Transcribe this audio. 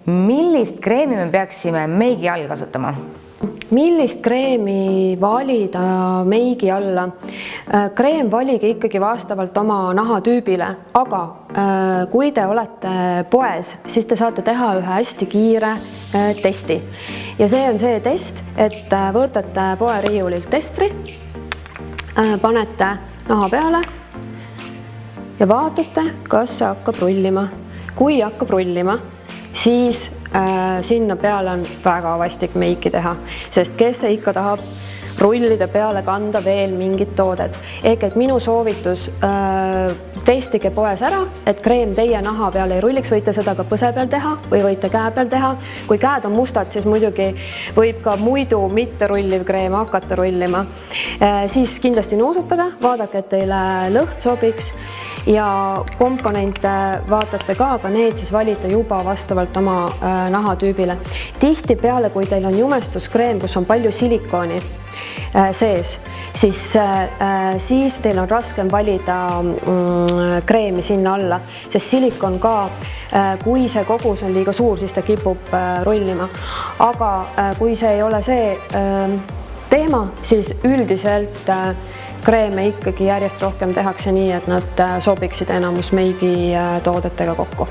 millist kreemi me peaksime meigi all kasutama? Millist kreemi valida meigi alla? Kreem valige ikkagi vastavalt oma nahatüübile, aga kui te olete poes, siis te saate teha ühe hästi kiire testi. Ja see on see test, et võtate poeriiulilt testri, panete naha peale ja vaatate, kas see hakkab rullima. Kui hakkab rullima, siis sinna peale on väga vastik meiki teha, sest kes see ikka tahab rullida peale kanda veel mingit toodet. Ehk et minu soovitus, testige poes ära, et kreem teie naha peale ei rulliks, võite seda ka põse peal teha või võite käe peal teha. Kui käed on mustad, siis muidugi võib ka muidu mitte rulliv kreem hakata rullima. Siis kindlasti nuusutage, vaadake, et teile lõhn sobiks. Ja komponente vaatate ka, aga need siis valite juba vastavalt oma nahatüübile. Tihti peale, kui teil on jumestuskreem, kus on palju silikooni sees, siis teil on raskem valida kreemi sinna alla, sest silikon ka, kui see kogus on liiga suur, siis ta kipub rullima. Aga kui see ei ole see teema, siis üldiselt kreeme ikkagi järjest rohkem tehakse nii, et nad sobiksid enamus meigi toodetega kokku.